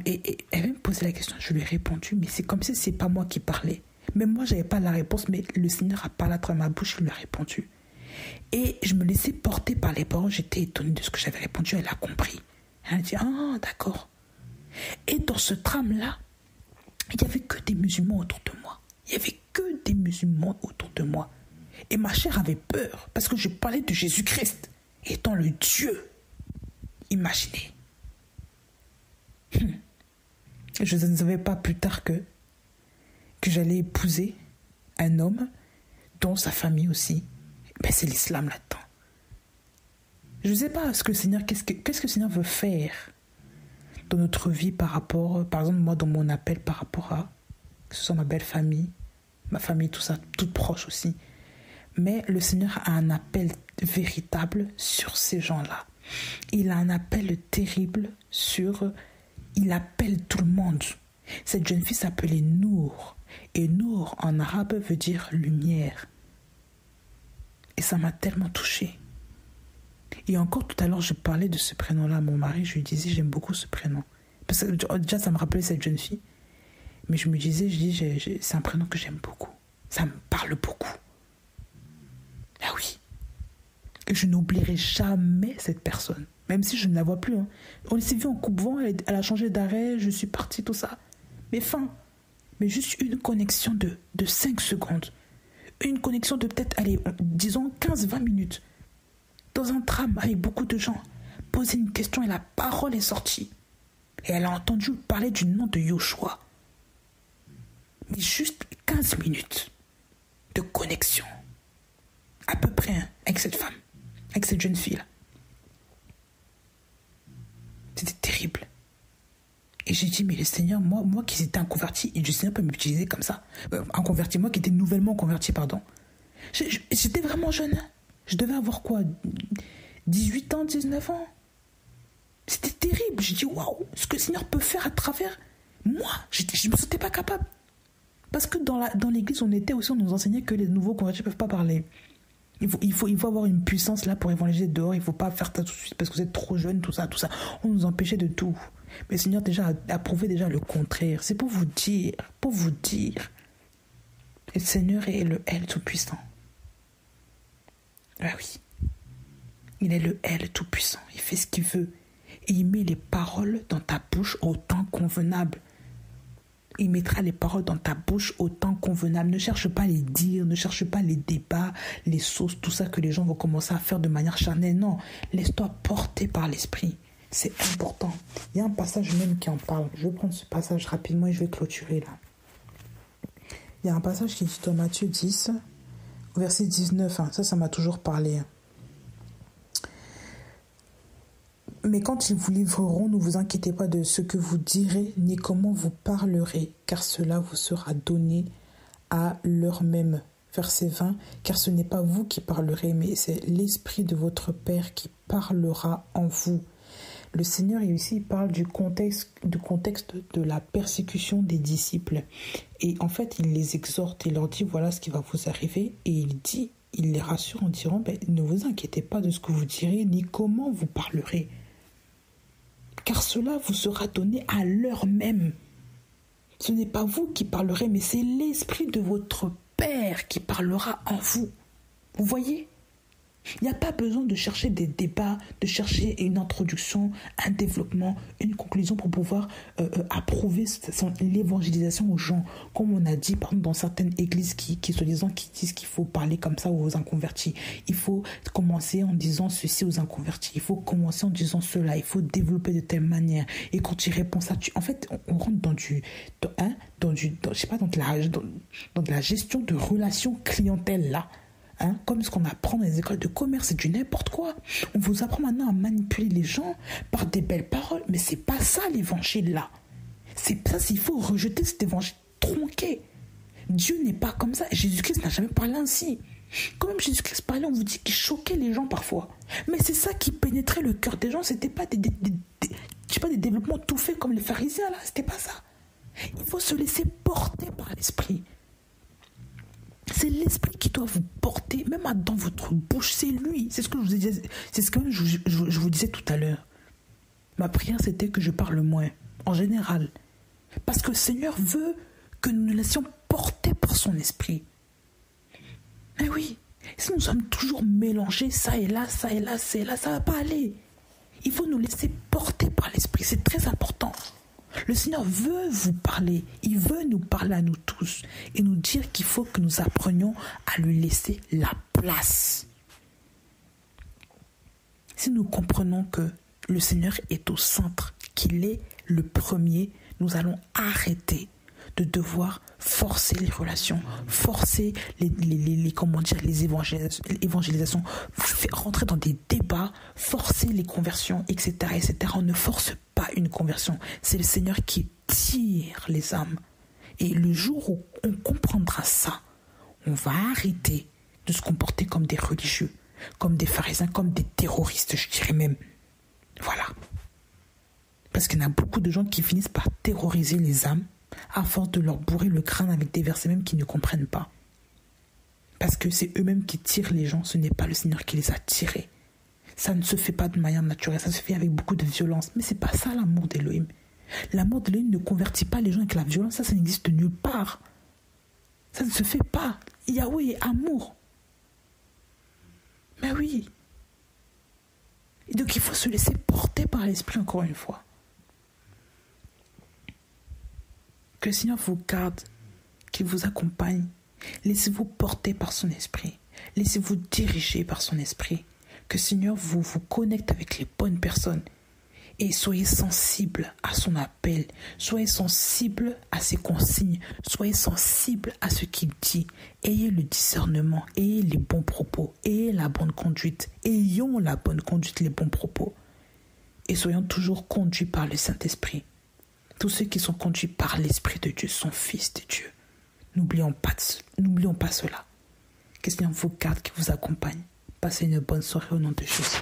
[SPEAKER 1] Et elle me posait la question, je lui ai répondu, mais c'est comme si c'est pas moi qui parlais. Même moi, j'avais pas la réponse, mais le Seigneur a parlé à travers ma bouche, je lui ai répondu. Et je me laissais porter par les paroles, j'étais étonnée de ce que j'avais répondu, elle a compris. Elle a dit, ah, d'accord. Et dans ce tram-là, il n'y avait que des musulmans autour de moi. Il n'y avait que des musulmans autour de moi. Et ma chair avait peur, parce que je parlais de Jésus-Christ. étant le Dieu imaginé. Je ne savais pas plus tard que j'allais épouser un homme dont sa famille aussi, c'est l'islam là-dedans. Je ne sais pas ce que le Seigneur, qu'est-ce que le Seigneur veut faire dans notre vie par exemple moi dans mon appel par rapport à, que ce soit ma belle famille, ma famille, tout ça, toute proche aussi. Mais le Seigneur a un appel véritable sur ces gens-là. Il a un appel terrible il appelle tout le monde. Cette jeune fille s'appelait Nour. Et Nour en arabe veut dire lumière. Et ça m'a tellement touchée. Et encore tout à l'heure, je parlais de ce prénom-là à mon mari. Je lui disais, j'aime beaucoup ce prénom. Parce que déjà, ça me rappelait cette jeune fille. Mais je me disais, c'est un prénom que j'aime beaucoup. Ça me parle beaucoup. Ah oui. Et je n'oublierai jamais cette personne. Même si je ne la vois plus. On s'est vu en coupe-vent, elle a changé d'arrêt, je suis partie, tout ça. Mais mais juste une connexion de 5 secondes. Une connexion de peut-être, disons 15-20 minutes. Dans un tram avec beaucoup de gens. Poser une question et la parole est sortie. Et elle a entendu parler du nom de Yoshua. Mais juste 15 minutes de connexion. À peu près, avec cette femme. Avec cette jeune fille-là. C'était terrible. Et j'ai dit, mais le Seigneur, moi qui étais inconverti, et le Seigneur peut m'utiliser comme ça. Inconverti, moi qui étais nouvellement converti, pardon. J'étais vraiment jeune. Je devais avoir quoi, 18 ans, 19 ans. C'était terrible. J'ai dit, waouh, ce que le Seigneur peut faire à travers moi, je ne me sentais pas capable. Parce que dans l'église, on nous enseignait que les nouveaux convertis ne peuvent pas parler. Il faut avoir une puissance là pour évangéliser dehors. Il ne faut pas faire ça tout de suite parce que vous êtes trop jeune, tout ça. On nous empêchait de tout. Mais le Seigneur déjà a prouvé déjà le contraire. C'est pour vous dire. Le Seigneur est le El Tout-Puissant. Ah oui. Il est le El Tout-Puissant. Il fait ce qu'il veut. Et il met les paroles dans ta bouche au temps convenable. Il mettra les paroles dans ta bouche au temps convenable. Ne cherche pas à les dire, ne cherche pas les débats, les sauces, tout ça que les gens vont commencer à faire de manière charnelle. Non, laisse-toi porter par l'esprit. C'est important. Il y a un passage même qui en parle. Je vais prendre ce passage rapidement et je vais clôturer là. Il y a un passage qui dit dans Matthieu 10, verset 19. Ça m'a toujours parlé. Mais quand ils vous livreront, ne vous inquiétez pas de ce que vous direz, ni comment vous parlerez, car cela vous sera donné à l'heure même. Verset 20, car ce n'est pas vous qui parlerez, mais c'est l'Esprit de votre Père qui parlera en vous. Le Seigneur ici il parle du contexte de la persécution des disciples. Et en fait, il les exhorte et leur dit, voilà ce qui va vous arriver. Et il les rassure en disant, ne vous inquiétez pas de ce que vous direz, ni comment vous parlerez. Car cela vous sera donné à l'heure même. Ce n'est pas vous qui parlerez, mais c'est l'Esprit de votre Père qui parlera en vous. Vous voyez ? Il n'y a pas besoin de chercher des débats, de chercher une introduction, un développement, une conclusion pour pouvoir approuver l'évangélisation aux gens. Comme on a dit, par exemple, dans certaines églises qui disent qu'il faut parler comme ça aux inconvertis. Il faut commencer en disant ceci aux inconvertis. Il faut commencer en disant cela. Il faut développer de telle manière. Et quand tu réponds ça, en fait, on rentre dans de la gestion de relations clientèle là. Comme ce qu'on apprend dans les écoles de commerce, c'est du n'importe quoi. On vous apprend maintenant à manipuler les gens par des belles paroles, mais c'est pas ça l'évangile là. C'est ça, il faut rejeter cet évangile tronqué. Dieu n'est pas comme ça. Jésus-Christ n'a jamais parlé ainsi. Quand même Jésus-Christ parlait, on vous dit qu'il choquait les gens parfois. Mais c'est ça qui pénétrait le cœur des gens. C'était pas des développements tout faits comme les pharisiens là. C'était pas ça. Il faut se laisser porter par l'esprit. C'est l'esprit qui doit vous porter, même dans votre bouche, c'est lui. C'est ce que je vous disais, c'est ce que je vous disais tout à l'heure. Ma prière, c'était que je parle moins, en général. Parce que le Seigneur veut que nous nous laissions porter par son esprit. Mais oui, si nous sommes toujours mélangés, ça et là, ça ne va pas aller. Il faut nous laisser porter par l'esprit, c'est très important. Le Seigneur veut vous parler, il veut nous parler à nous tous et nous dire qu'il faut que nous apprenions à lui laisser la place. Si nous comprenons que le Seigneur est au centre, qu'il est le premier, nous allons arrêter de devoir forcer les relations, forcer les évangélisations, rentrer dans des débats, forcer les conversions, etc., etc. On ne force pas une conversion. C'est le Seigneur qui tire les âmes. Et le jour où on comprendra ça, on va arrêter de se comporter comme des religieux, comme des pharisiens, comme des terroristes, je dirais même. Voilà. Parce qu'il y en a beaucoup de gens qui finissent par terroriser les âmes à force de leur bourrer le crâne avec des versets même qu'ils ne comprennent pas. Parce que c'est eux-mêmes qui tirent les gens, ce n'est pas le Seigneur qui les a tirés. Ça ne se fait pas de manière naturelle, ça se fait avec beaucoup de violence. Mais c'est pas ça l'amour d'Élohim. L'amour d'Élohim ne convertit pas les gens avec la violence, ça n'existe nulle part. Ça ne se fait pas. Yahweh est amour. Mais oui. Et donc il faut se laisser porter par l'Esprit encore une fois. Que le Seigneur vous garde, qu'il vous accompagne. Laissez-vous porter par son Esprit. Laissez-vous diriger par son Esprit. Que le Seigneur vous connecte avec les bonnes personnes. Et soyez sensibles à son appel. Soyez sensibles à ses consignes. Soyez sensibles à ce qu'il dit. Ayez le discernement. Ayez les bons propos. Ayez la bonne conduite. Ayons la bonne conduite, les bons propos. Et soyons toujours conduits par le Saint-Esprit. Tous ceux qui sont conduits par l'Esprit de Dieu sont fils de Dieu. N'oublions pas cela. Que le Seigneur vous garde, qu'il vous accompagne. Passez une bonne soirée au nom de Jésus.